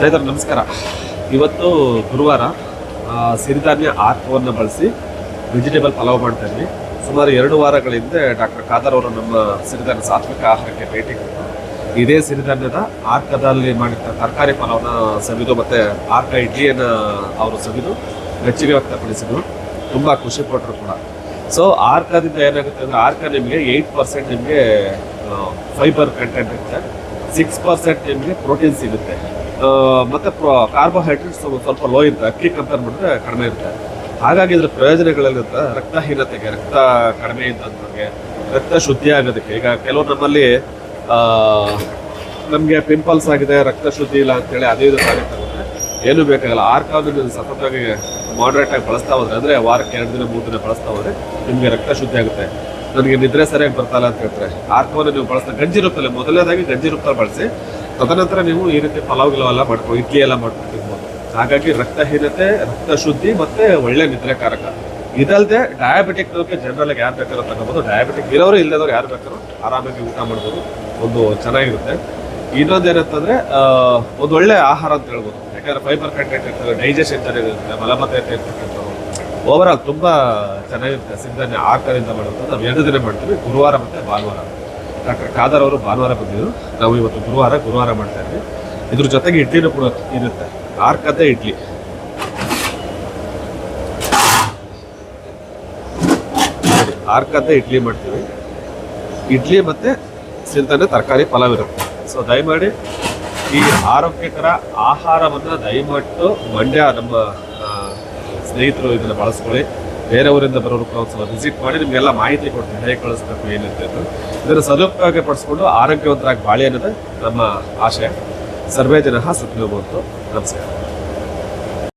ರೈತರು ನಮಸ್ಕಾರ. ಇವತ್ತು ಗುರುವಾರ ಸಿರಿಧಾನ್ಯ ಆರ್ಕವನ್ನು ಬಳಸಿ ವೆಜಿಟೇಬಲ್ ಪಲಾವ್ ಮಾಡ್ತಾ ಇದ್ವಿ. ಸುಮಾರು 2 ವಾರಗಳ ಹಿಂದೆ ಡಾಕ್ಟರ್ ಖಾದರ್ ಅವರು ನಮ್ಮ ಸಿರಿಧಾನ್ಯ ಸಾತ್ವಿಕ ಆಹಾರಕ್ಕೆ ಭೇಟಿ ಕೊಟ್ಟು ಇದೇ ಸಿರಿಧಾನ್ಯದ ಆರ್ಕದಲ್ಲಿ ಮಾಡಿದ ತರಕಾರಿ ಪಲಾವ್ನ ಸವಿದು ಮತ್ತು ಆರ್ಕ ಇಡ್ಲಿಯನ್ನು ಅವರು ಸವಿದು ಮೆಚ್ಚುಗೆ ವ್ಯಕ್ತಪಡಿಸಿದ್ರು. ತುಂಬ ಖುಷಿ ಪಟ್ಟರು ಕೂಡ. ಸೊ ಆರ್ಕದಿಂದ ಏನಾಗುತ್ತೆ ಅಂದರೆ ಆರ್ಕ ನಿಮಗೆ 8% ನಿಮಗೆ ಫೈಬರ್ ಕಂಟೆಂಟ್ ಇರುತ್ತೆ, 6% ನಿಮಗೆ ಪ್ರೋಟೀನ್ ಸಿಗುತ್ತೆ, ಮತ್ತು ಕಾರ್ಬೋಹೈಡ್ರೇಟ್ಸ್ ಸ್ವಲ್ಪ ಲೋ ಇರುತ್ತೆ. ಅಕ್ಕಿ ಕಂಪೇರ್ ಮಾಡಿದ್ರೆ ಕಡಿಮೆ ಇರುತ್ತೆ. ಹಾಗಾಗಿ ಇದರ ಪ್ರಯೋಜನಗಳಲ್ಲಿರುತ್ತೆ ರಕ್ತಹೀನತೆಗೆ, ರಕ್ತ ಕಡಿಮೆ ಇದ್ದಂಥವ್ರಿಗೆ, ರಕ್ತ ಶುದ್ಧಿ ಆಗೋದಕ್ಕೆ. ಈಗ ಕೆಲವು ನಮ್ಮಲ್ಲಿ ನಮಗೆ ಪಿಂಪಲ್ಸ್ ಆಗಿದೆ, ರಕ್ತ ಶುದ್ಧಿ ಇಲ್ಲ ಅಂತೇಳಿ ಅದೇ ಇದು ತಾರೀಕು ಏನೂ ಬೇಕಾಗಲ್ಲ. ಆರ್ಕವನ್ನು ಸತತವಾಗಿ ಮಾಡ್ರೇಟಾಗಿ ಬಳಸ್ತಾ ಹೋದ್ರೆ, ಅಂದರೆ ವಾರಕ್ಕೆ 2 ದಿನ 3 ದಿನ ಬಳಸ್ತಾ ಹೋದರೆ ನಿಮಗೆ ರಕ್ತ ಶುದ್ಧಿ ಆಗುತ್ತೆ. ನನಗೆ ನಿದ್ರೆ ಸರಿಯಾಗಿ ಬರ್ತಾಯಿಲ್ಲ ಅಂತ ಹೇಳ್ತಾರೆ, ಆರ್ಕವನ್ನು ನೀವು ಬಳಸ್ತಾ ಗಂಜಿ ರೂಪದಲ್ಲಿ ಮೊದಲನೇದಾಗಿ ಗಂಜಿ ರೂಪದಲ್ಲಿ ಬಳಸಿ, ತದನಂತರ ನೀವು ಈ ರೀತಿ ಪಲಾವ್ ಗಿಲವೆಲ್ಲ ಮಾಡ್ಕೊ ಇಡ್ಲಿ ಎಲ್ಲ ಮಾಡ್ಕೊತಿರ್ಬೋದು. ಹಾಗಾಗಿ ರಕ್ತಹೀನತೆ, ರಕ್ತ ಶುದ್ಧಿ ಮತ್ತು ಒಳ್ಳೆ ನಿದ್ರೆಕಾರಕ. ಇದಲ್ಲದೆ ಡಯಾಬಿಟಿಕ್ನವ್ರಿಗೆ ಜನರಲ್ಲಾಗಿ ಯಾರು ಬೇಕಾದ್ರೂ ತಗೋಬೋದು. ಡಯಾಬಿಟಿಕ್ ಇರೋರು ಇಲ್ಲದವ್ರು ಯಾರು ಬೇಕಾದ್ರೂ ಆರಾಮಾಗಿ ಊಟ ಮಾಡ್ಬೋದು. ಒಂದು ಚೆನ್ನಾಗಿರುತ್ತೆ. ಇನ್ನೊಂದೇನಂತಂದರೆ ಒಂದು ಒಳ್ಳೆ ಆಹಾರ ಅಂತ ಹೇಳ್ಬೋದು. ಯಾಕಂದರೆ ಫೈಬರ್ ಕಂಟೆಂಟ್ ಇರ್ತದೆ, ಡೈಜೆಷನ್ ಚೆನ್ನಾಗಿರುತ್ತೆ, ಮಲಬದ್ಧತೆ ಇರ್ತಕ್ಕಂಥದ್ದು ಓವರ್ ಆಲ್ ತುಂಬ ಚೆನ್ನಾಗಿರುತ್ತೆ. ಸಿರಿಧಾನ್ಯ ಆರ್ಕದಿಂದ ಮಾಡುವಂಥದ್ದು ನಾವು 2 ದಿನ ಮಾಡ್ತೀವಿ, ಗುರುವಾರ ಮತ್ತು ಭಾನುವಾರ. ಡಾಕ್ಟರ್ ಖಾದರ್ ಅವರು ಭಾನುವಾರ ಬಂದಿದ್ರು, ನಾವು ಇವತ್ತು ಗುರುವಾರ ಮಾಡ್ತಾ ಇದ್ವಿ. ಇದ್ರ ಜೊತೆಗೆ ಇಡ್ಲಿನೂ ಕೂಡ ಇರುತ್ತೆ, ಆರ್ಕದ್ದೇ ಇಡ್ಲಿ. ಆರ್ಕದ್ದೇ ಇಡ್ಲಿ ಮಾಡ್ತೀವಿ. ಇಡ್ಲಿ ಮತ್ತು ಸಿರಿಧಾನ್ಯ ತರಕಾರಿ ಪಲಾವ್ ಇರುತ್ತೆ. ಸೊ ದಯಮಾಡಿ ಈ ಆರೋಗ್ಯಕರ ಆಹಾರವನ್ನು ದಯವಿಟ್ಟು ಮಂಡ್ಯ ನಮ್ಮ ಸ್ನೇಹಿತರು ಇದನ್ನು ಬಳಸ್ಕೊಳ್ಳಿ. ಬೇರೆ ಊರಿಂದ ಬರೋರು ಕೂಡ ಒಂದ್ಸಲ ವಿಸಿಟ್ ಮಾಡಿ ನಿಮಗೆಲ್ಲ ಮಾಹಿತಿ ಕೊಡ್ತೀನಿ, ಹೇಗೆ ಕಳಿಸ್ಬೇಕು ಏನಿದೆ ಅಂತ. ಇದನ್ನು ಸದುಪಯೋಗ ಪಡಿಸ್ಕೊಂಡು ಆರೋಗ್ಯವಂತರಾಗಿ ಬಾಳಿ ಅನ್ನೋದೇ ನಮ್ಮ ಆಶಯ. ಸರ್ವೇ ಜನಃ ಸುಖಿನೋ ಭವಂತು. ನಮಸ್ಕಾರ.